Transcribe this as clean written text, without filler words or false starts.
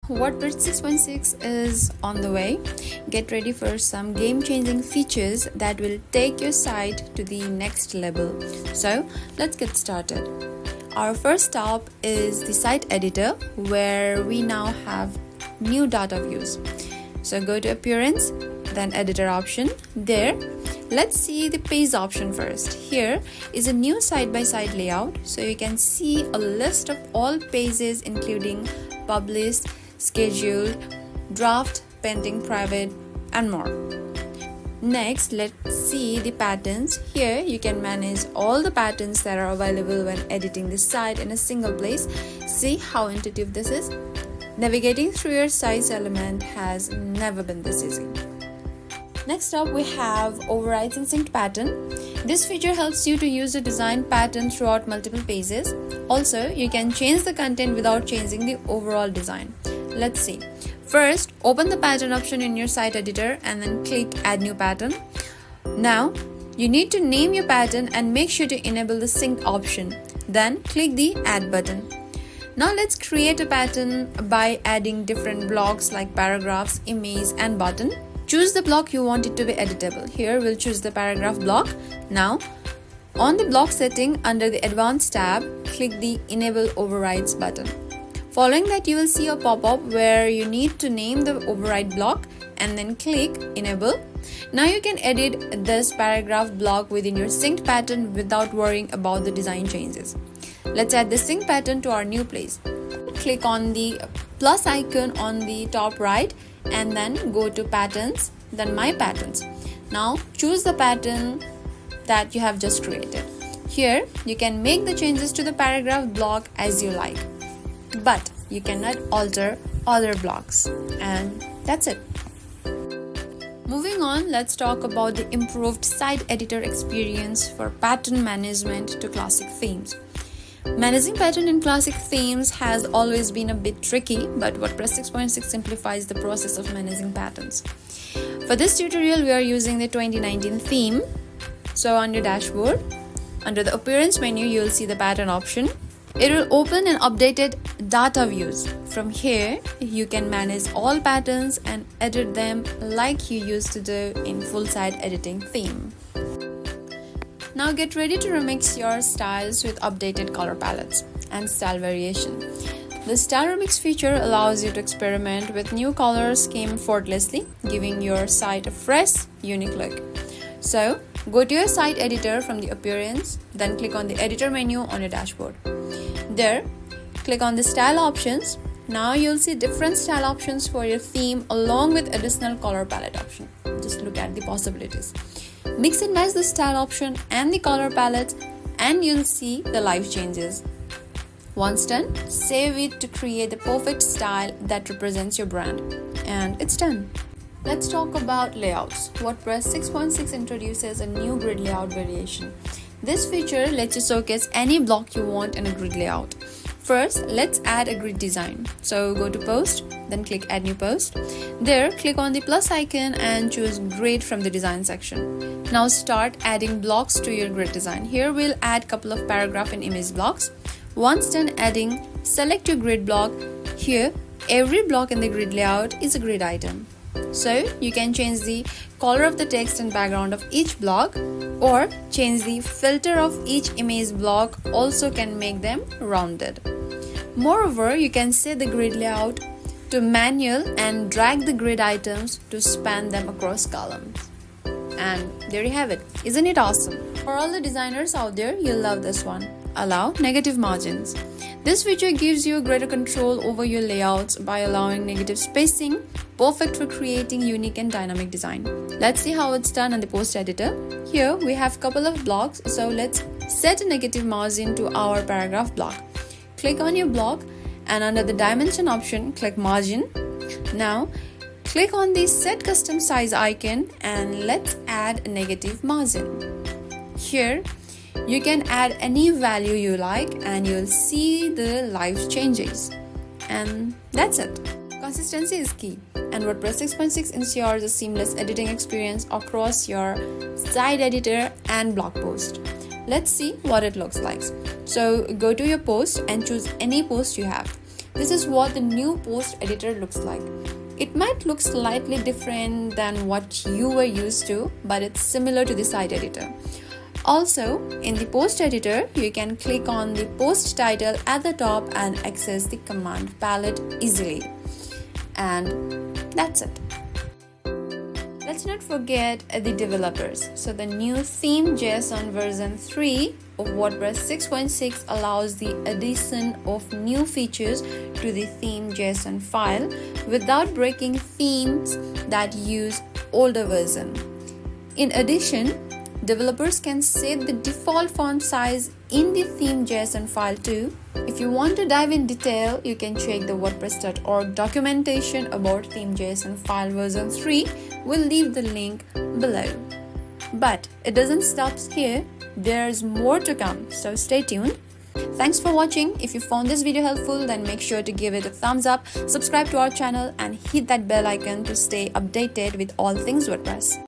WordPress 6.6 is on the way. Get ready for some game-changing features that will take your site to the next level. So let's get started. Our first stop is the site editor, where we now have new data views. So go to Appearance, then Editor option. There, let's see the Page option first. Here is a new side-by-side layout, so you can see a list of all pages including published, scheduled, draft, pending, private, and more. Next, let's see the patterns. Here you can manage all the patterns that are available when editing the site in a single place. See how intuitive this is? Navigating through your site's element has never been this easy. Next up, we have Overrides in Synced Pattern. This feature helps you to use the design pattern throughout multiple pages. Also, you can change the content without changing the overall design. Let's see. First, open the pattern option in your site editor and then click Add New Pattern. Now, you need to name your pattern and make sure to enable the Sync option. Then, click the Add button. Now, let's create a pattern by adding different blocks like paragraphs, image, and button. Choose the block you want it to be editable. Here, we'll choose the paragraph block. Now, on the block setting under the Advanced tab, click the Enable Overrides button. Following that, you will see a pop-up where you need to name the override block and then click Enable. Now you can edit this paragraph block within your synced pattern without worrying about the design changes. Let's add the sync pattern to our new place. Click on the plus icon on the top right and then go to Patterns, then My Patterns. Now choose the pattern that you have just created. Here you can make the changes to the paragraph block as you like, but you cannot alter other blocks, and that's it. Moving on, let's talk about the improved site editor experience for pattern management to classic themes. Managing pattern in classic themes has always been a bit tricky, but WordPress 6.6 simplifies the process of managing patterns. For this tutorial, we are using the 2019 theme. So on your dashboard, under the Appearance menu, you will see the pattern option. It will open an updated data views. From here, you can manage all patterns and edit them like you used to do in full site editing theme. Now get ready to remix your styles with updated color palettes and style variation. The Style Remix feature allows you to experiment with new color scheme effortlessly, giving your site a fresh, unique look. So, go to your site editor from the Appearance, then click on the Editor menu on your dashboard. There, click on the Style options. Now you'll see different style options for your theme along with additional color palette option. Just look at the possibilities. Mix and match the style option and the color palette and you'll see the live changes. Once done, save it to create the perfect style that represents your brand. And it's done. Let's talk about layouts. WordPress 6.6 introduces a new grid layout variation. This feature lets you showcase any block you want in a grid layout. First, let's add a grid design. So go to Post, then click Add New Post. There, click on the plus icon and choose Grid from the Design section. Now start adding blocks to your grid design. Here we'll add a couple of paragraph and image blocks. Once done adding, select your grid block. Here, every block in the grid layout is a grid item. So you can change the color of the text and background of each block, or change the filter of each image block, also can make them rounded. Moreover, you can set the grid layout to manual and drag the grid items to span them across columns. And there you have it. Isn't it awesome? For all the designers out there, you'll love this one. Allow negative margins. This feature gives you greater control over your layouts by allowing negative spacing, perfect for creating unique and dynamic design. Let's see how it's done on the post editor. Here we have a couple of blocks, so let's set a negative margin to our paragraph block. Click on your block and under the dimension option, click margin. Now click on the set custom size icon and let's add a negative margin. Here you can add any value you like and you'll see the live changes. And that's it. Consistency is key, and WordPress 6.6 ensures a seamless editing experience across your site editor and blog post. Let's see what it looks like. So go to your post and choose any post you have. this is what the new post editor looks like. It might look slightly different than what you were used to, but it's similar to the site editor. Also, in the post editor, you can click on the post title at the top and access the command palette easily. And that's it. Let's not forget the developers. So the new theme.json version 3 of WordPress 6.6 allows the addition of new features to the theme.json file without breaking themes that use older version. In addition, developers can set the default font size in the theme.json file too. If you want to dive in detail, you can check the WordPress.org documentation about theme.json file version 3. We'll leave the link below. But it doesn't stop here. There's more to come, so stay tuned. Thanks for watching. If you found this video helpful, then make sure to give it a thumbs up, subscribe to our channel, and hit that bell icon to stay updated with all things WordPress.